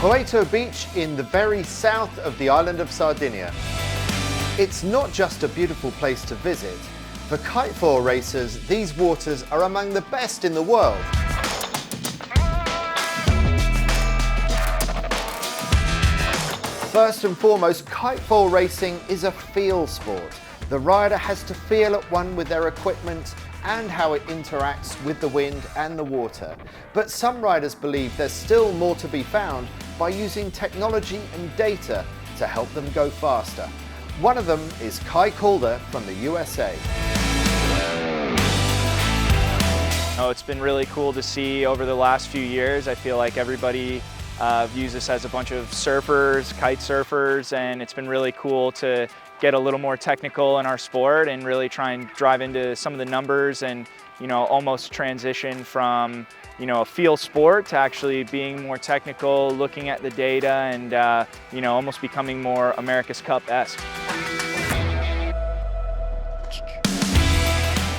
Poeto Beach in the very south of the island of Sardinia. It's not just a beautiful place to visit. For kitefoil racers, these waters are among the best in the world. First and foremost, kitefoil racing is a feel sport. The rider has to feel at one with their equipment and how it interacts with the wind and the water. But some riders believe there's still more to be found by using technology and data to help them go faster. One of them is Kai Calder from the USA. Oh, it's been really cool to see over the last few years. I feel like everybody views this as a bunch of surfers, kite surfers, and it's been really cool to get a little more technical in our sport and really try and drive into some of the numbers and, you know, almost transition from, you know, a feel sport to actually being more technical, looking at the data and, you know, almost becoming more America's Cup-esque.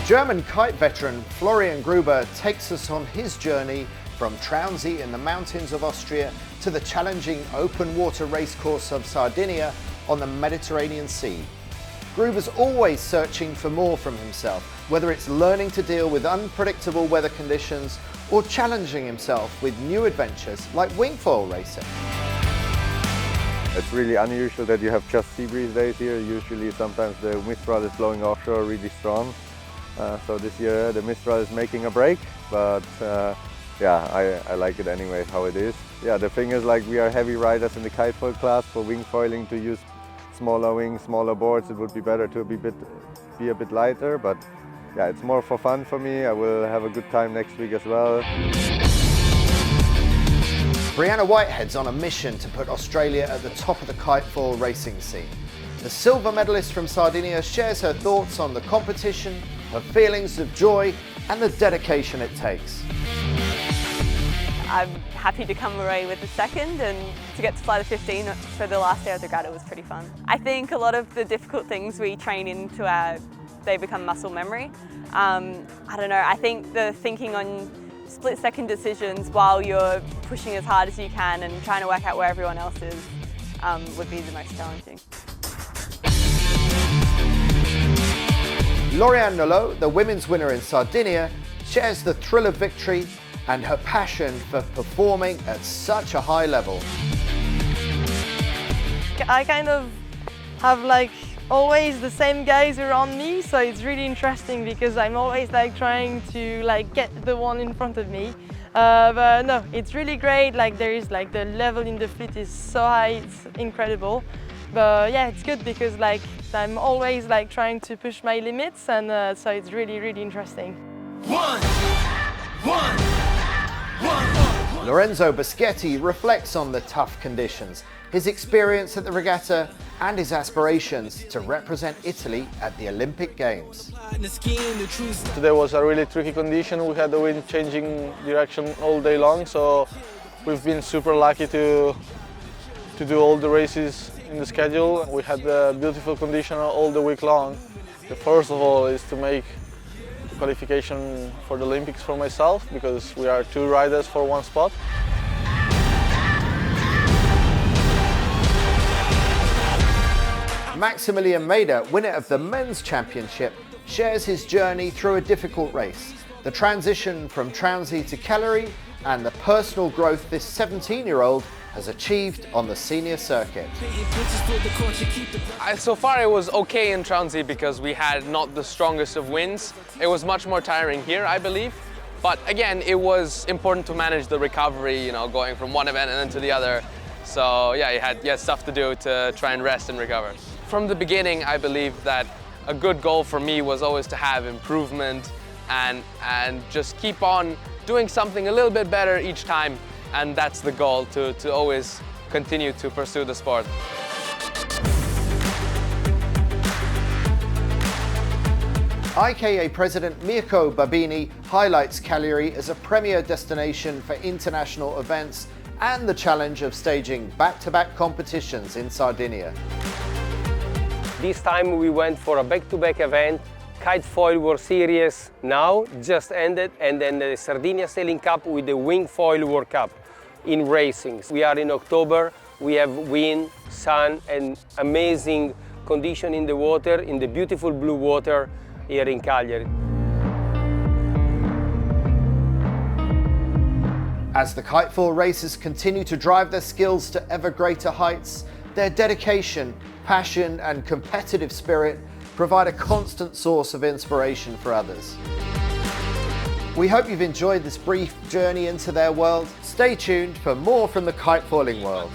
German kite veteran Florian Gruber takes us on his journey from Traunsee in the mountains of Austria to the challenging open water racecourse of Sardinia on the Mediterranean Sea. Gruber's always searching for more from himself, whether it's learning to deal with unpredictable weather conditions or challenging himself with new adventures like wingfoil racing. It's really unusual that you have just sea breeze days here. Usually sometimes the Mistral is blowing offshore really strong. So this year the Mistral is making a break, but yeah, I like it anyway how it is. Yeah, the thing is, like, we are heavy riders in the kitefoil class. For wingfoiling, to use smaller wings, smaller boards, it would be better to be a bit lighter, but yeah, it's more for fun for me. I will have a good time next week as well. Brianna Whitehead's on a mission to put Australia at the top of the kitefoil racing scene. The silver medalist from Sardinia shares her thoughts on the competition, her feelings of joy and the dedication it takes. I'm happy to come away with the second, and to get to fly the 15 for the last day of the regatta was pretty fun. I think a lot of the difficult things we train into they become muscle memory. I don't know, I think the thinking on split-second decisions while you're pushing as hard as you can and trying to work out where everyone else is would be the most challenging. Lauriane Nolot, the women's winner in Sardinia, shares the thrill of victory and her passion for performing at such a high level. I kind of have like always the same guys around me, so it's really interesting because I'm always like trying to like get the one in front of me. But no, it's really great. Like there is like the level in the fleet is so high, it's incredible. But yeah, it's good because like I'm always like trying to push my limits, and so it's really, really interesting. Lorenzo Boschetti reflects on the tough conditions, his experience at the regatta and his aspirations to represent Italy at the Olympic Games. Today was a really tricky condition. We had the wind changing direction all day long, so we've been super lucky to do all the races in the schedule. We had the beautiful condition all the week long. The first of all is to make qualification for the Olympics for myself, because we are 2 riders for 1 spot. Maximilian Maeder, winner of the men's championship, shares his journey through a difficult race, the transition from Traunsee to Cagliari and the personal growth this 17-year-old has achieved on the senior circuit. So far it was okay in Traunsee because we had not the strongest of winds. It was much more tiring here, I believe. But again, it was important to manage the recovery, you know, going from one event and then to the other. So yeah, you had stuff to do to try and rest and recover. From the beginning, I believe that a good goal for me was always to have improvement and just keep on doing something a little bit better each time. And that's the goal, to always continue to pursue the sport. IKA President Mirko Babini highlights Cagliari as a premier destination for international events and the challenge of staging back-to-back competitions in Sardinia. This time we went for a back-to-back event. KiteFoil World Series now just ended, and then the Sardinia Sailing Cup with the Wingfoil World Cup. in racing. We are in October, we have wind, sun and amazing condition in the water, in the beautiful blue water here in Cagliari. As the KiteFoil racers continue to drive their skills to ever greater heights, their dedication, passion and competitive spirit provide a constant source of inspiration for others. We hope you've enjoyed this brief journey into their world. Stay tuned for more from the kitefoiling world.